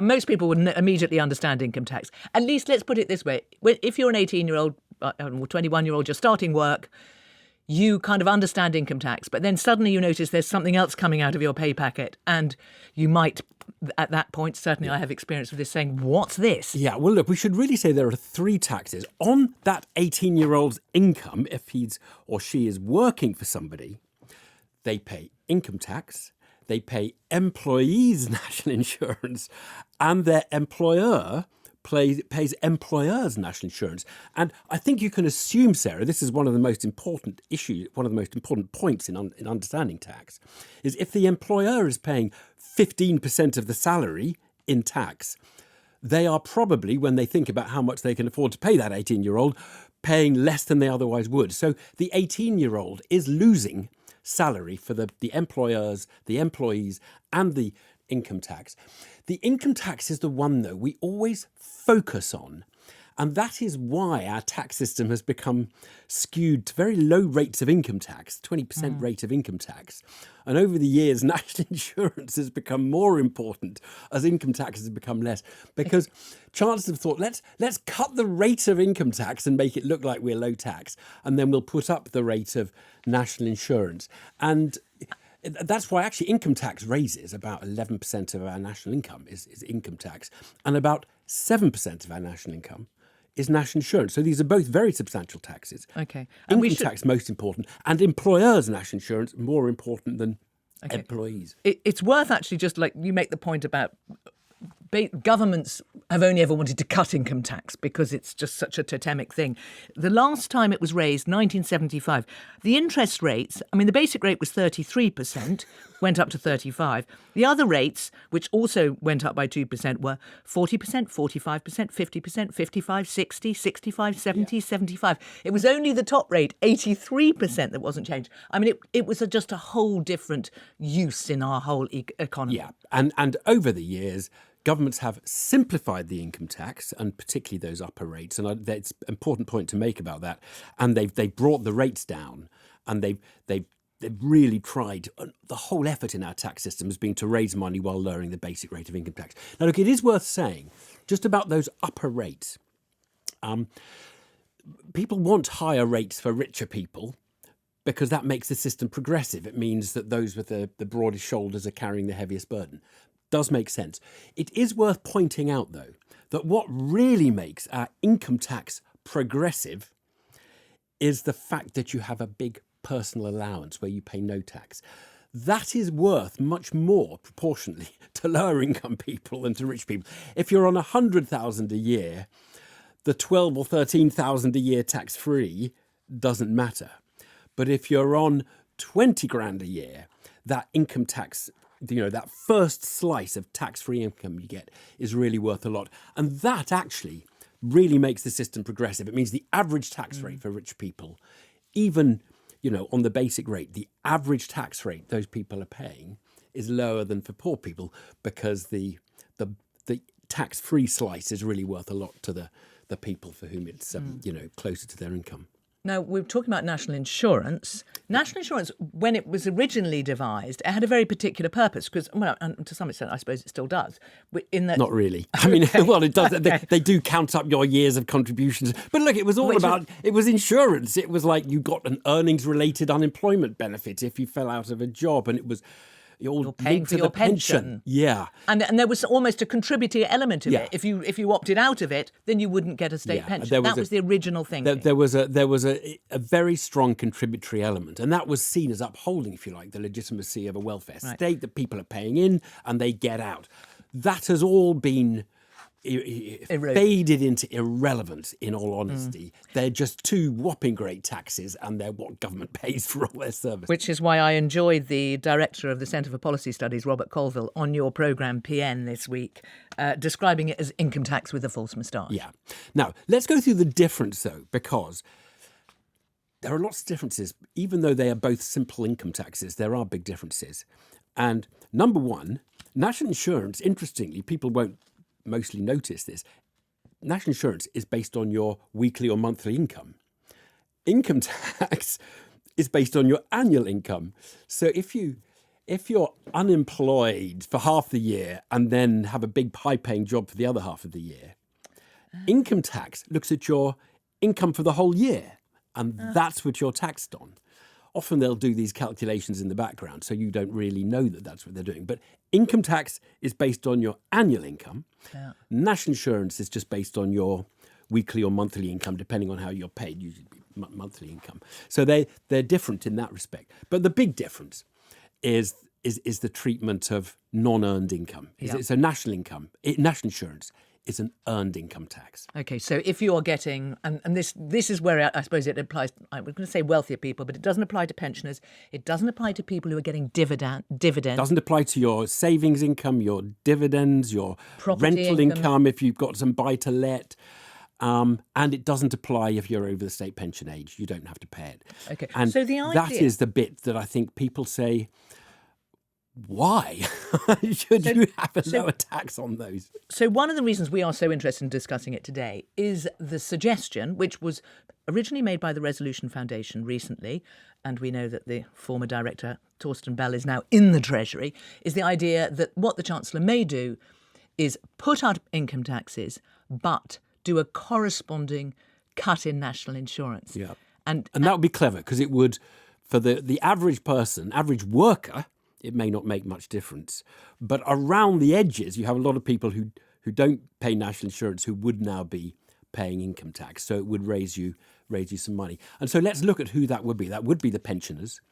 Most people wouldn't immediately understand income tax. At least let's put it this way. If you're an 18-year-old or 21-year-old, you're starting work, you kind of understand income tax, but then suddenly you notice there's something else coming out of your pay packet, and you might, at that point, certainly I have experience with this, saying, what's this? Yeah, well, look, we should really say there are 3 taxes. On that 18-year-old's income, if he's or she is working for somebody, they pay income tax, they pay employees' national insurance, and their employer pays employers' national insurance. And I think you can assume, Sarah, this is one of the most important issues, one of the most important points in understanding tax, is if the employer is paying 15% of the salary in tax, they are probably, when they think about how much they can afford to pay that 18-year-old, paying less than they otherwise would. So the 18-year-old is losing salary for the employers, the employees, and the income tax. The income tax is the one, though, we always focus on. And that is why our tax system has become skewed to very low rates of income tax, 20% rate of income tax. And over the years, national insurance has become more important as income tax has become less. Because chancellors have thought, let's cut the rate of income tax and make it look like we're low tax. And then we'll put up the rate of national insurance. And that's why actually income tax raises about 11% of our national income is income tax. And about 7% of our national income is national insurance. So these are both very substantial taxes. Okay. And income tax most important, and employers' national insurance more important than employees. It's worth actually just like you make the point about governments have only ever wanted to cut income tax because it's just such a totemic thing. The last time it was raised, 1975, the interest rates, I mean, the basic rate was 33%, went up to 35%. The other rates, which also went up by 2%, were 40%, 45%, 50%, 55, 60, 65, 70, 75. It was only the top rate, 83%, that wasn't changed. I mean, it was just a whole different use in our whole economy. Yeah, and over the years, governments have simplified the income tax, and particularly those upper rates. And it's an important point to make about that. And they've brought the rates down, and they've really tried. The whole effort in our tax system has been to raise money while lowering the basic rate of income tax. Now, look, it is worth saying just about those upper rates. People want higher rates for richer people because that makes the system progressive. It means that those with the broadest shoulders are carrying the heaviest burden. Does make sense. It is worth pointing out, though, that what really makes our income tax progressive is the fact that you have a big personal allowance where you pay no tax. That is worth much more proportionally to lower income people than to rich people. If you're on 100,000 a year, the 12 or 13,000 a year tax free doesn't matter. But if you're on 20 grand a year, that income tax, that first slice of tax-free income you get is really worth a lot. And that actually really makes the system progressive. It means the average tax rate for rich people, even, on the basic rate, the average tax rate those people are paying is lower than for poor people because the tax-free slice is really worth a lot to the people for whom it's, closer to their income. Now, we're talking about national insurance. National insurance, when it was originally devised, it had a very particular purpose because, well, and to some extent, I suppose it still does. Not really. I mean, well, it does. Okay. They do count up your years of contributions. But look, it was all it was insurance. It was like you got an earnings-related unemployment benefit if you fell out of a job, and it was... You're paying for your pension. Yeah. And there was almost a contributory element of it. If you opted out of it, then you wouldn't get a state pension. That was the original thing. There was a very strong contributory element. And that was seen as upholding, if you like, the legitimacy of a welfare state that people are paying in and they get out. That has all been faded into irrelevance, in all honesty. They're just two whopping great taxes, and they're what government pays for all their service. Which is why I enjoyed the director of the Centre for Policy Studies, Robert Colville, on your programme PN this week, describing it as income tax with a false moustache. Yeah. Now, let's go through the difference, though, because there are lots of differences. Even though they are both simple income taxes, there are big differences. And number one, national insurance, interestingly, people won't mostly notice this. National insurance is based on your weekly or monthly income. Income tax is based on your annual income. So if you if you're unemployed for half the year and then have a big high-paying job for the other half of the year, income tax looks at your income for the whole year, and that's what you're taxed on. Often they'll do these calculations in the background, so you don't really know that that's what they're doing. But income tax is based on your annual income. Yeah. National insurance is just based on your weekly or monthly income, depending on how you're paid, usually monthly income. So they're different in that respect. But the big difference is the treatment of non-earned income. It's a national income. National insurance is an earned income tax. Okay, so if you are getting, and this is where I suppose it applies, I was going to say wealthier people, but it doesn't apply to pensioners. It doesn't apply to people who are getting dividends. Doesn't apply to your savings income, your dividends, your Property rental income. income if you've got some buy-to-let. And it doesn't apply if you're over the state pension age. You don't have to pay it. Okay, And so the that idea- is the bit that I think people say, why should you have a lower tax on those? So one of the reasons we are so interested in discussing it today is the suggestion, which was originally made by the Resolution Foundation recently, and we know that the former director, Torsten Bell, is now in the Treasury, is the idea that what the Chancellor may do is put out income taxes, but do a corresponding cut in national insurance. Yeah. And that would be clever because it would, for the average person, average worker, it may not make much difference. But around the edges, you have a lot of people who don't pay national insurance who would now be paying income tax. So it would raise you some money. And so let's look at who that would be. That would be the pensioners.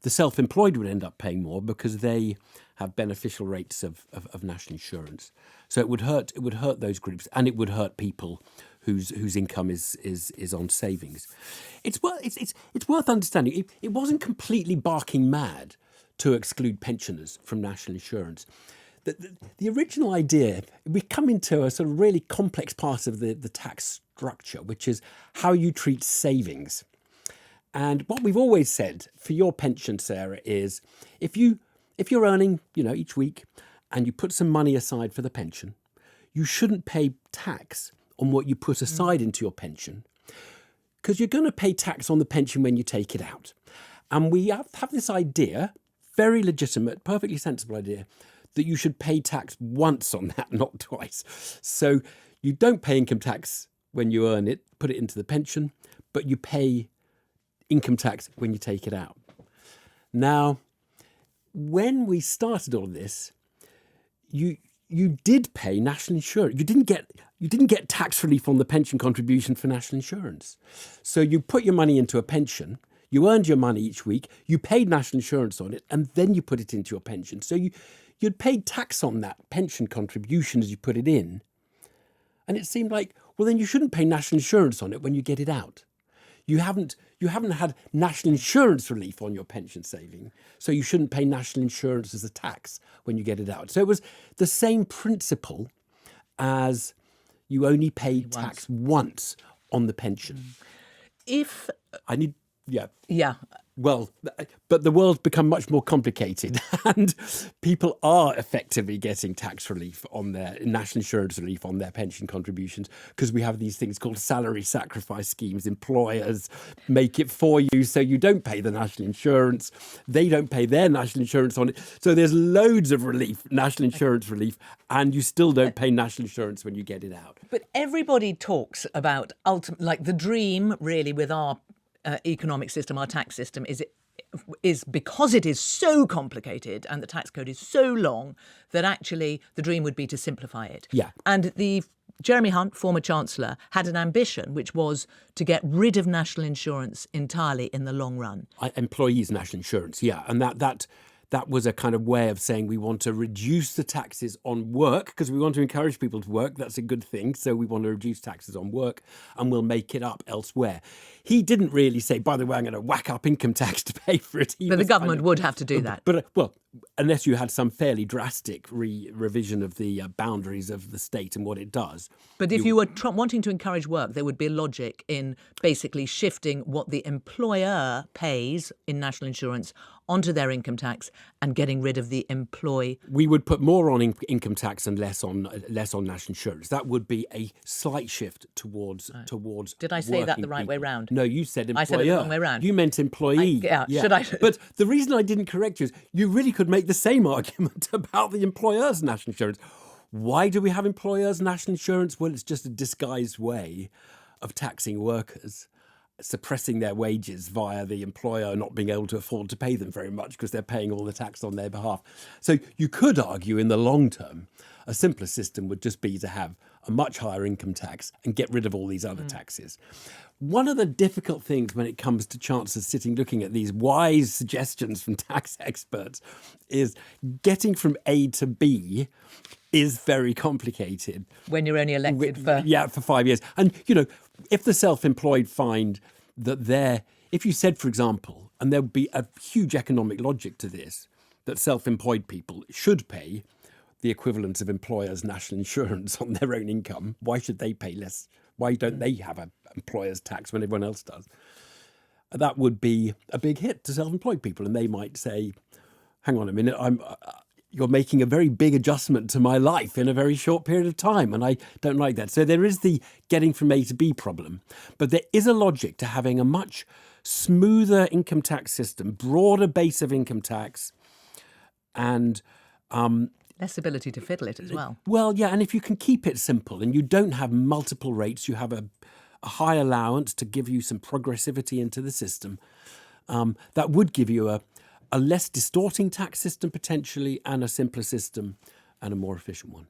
The self-employed would end up paying more because they have beneficial rates of national insurance. So it would hurt those groups, and it would hurt people whose income is on savings. It's worth understanding. It wasn't completely barking mad to exclude pensioners from national insurance. The original idea, we come into a sort of really complex part of the tax structure, which is how you treat savings. And what we've always said for your pension, Sarah, is if you're earning, each week, and you put some money aside for the pension, you shouldn't pay tax on what you put aside into your pension, because you're going to pay tax on the pension when you take it out. And we have this idea, very legitimate, perfectly sensible idea, that you should pay tax once on that, not twice. So you don't pay income tax when you earn it, put it into the pension, but you pay income tax when you take it out. Now, when we started all this, you did pay national insurance. You didn't get tax relief on the pension contribution for national insurance. So you put your money into a pension, you earned your money each week, you paid national insurance on it, and then you put it into your pension. So you'd paid tax on that pension contribution as you put it in. And it seemed like, well, then you shouldn't pay national insurance on it when you get it out. You haven't had national insurance relief on your pension saving, so you shouldn't pay national insurance as a tax when you get it out. So it was the same principle as you only pay tax once on the pension. if Yeah. Well, but the world's become much more complicated, and people are effectively getting tax relief on their national insurance relief on their pension contributions, because we have these things called salary sacrifice schemes. Employers make it for you, so you don't pay the national insurance. They don't pay their national insurance on it. So there's loads of relief, national insurance relief, and you still don't pay national insurance when you get it out. But everybody talks about like the dream, really, with our economic system, our tax system, is because it is so complicated and the tax code is so long that actually the dream would be to simplify it. Yeah. And Jeremy Hunt, former Chancellor, had an ambition, which was to get rid of national insurance entirely in the long run. Employees' national insurance, yeah, and that was a kind of way of saying we want to reduce the taxes on work because we want to encourage people to work. That's a good thing. So we want to reduce taxes on work and we'll make it up elsewhere. He didn't really say, by the way, I'm going to whack up income tax to pay for it. But the government would have to do that. But unless you had some fairly drastic revision of the boundaries of the state and what it does. But if you were wanting to encourage work, there would be logic in basically shifting what the employer pays in national insurance onto their income tax and getting rid of the employee. We would put more on income tax and less on national insurance. That would be a slight shift towards. Did I say that the right people. way round? No, you said employer. I said it the wrong way round. You meant employee. Should I? But the reason I didn't correct you is you really could could make the same argument about the employer's national insurance. Why do we have employers' national insurance? Well, it's just a disguised way of taxing workers, suppressing their wages via the employer not being able to afford to pay them very much because they're paying all the tax on their behalf. So you could argue in the long term, a simpler system would just be to have a much higher income tax and get rid of all these other taxes. One of the difficult things when it comes to chancellors sitting looking at these wise suggestions from tax experts is getting from A to B is very complicated. When you're only elected for... Yeah, for 5 years. And, if the self-employed find that if you said, for example, and there would be a huge economic logic to this, that self-employed people should pay the equivalent of employers' national insurance on their own income, why should they pay less? Why don't they have an employer's tax when everyone else does? That would be a big hit to self-employed people. And they might say, hang on a minute, you're making a very big adjustment to my life in a very short period of time, and I don't like that. So there is the getting from A to B problem. But there is a logic to having a much smoother income tax system, broader base of income tax, and less ability to fiddle it as well. well, yeah, and if you can keep it simple and you don't have multiple rates, you have a high allowance to give you some progressivity into the system, that would give you a less distorting tax system potentially, and a simpler system and a more efficient one.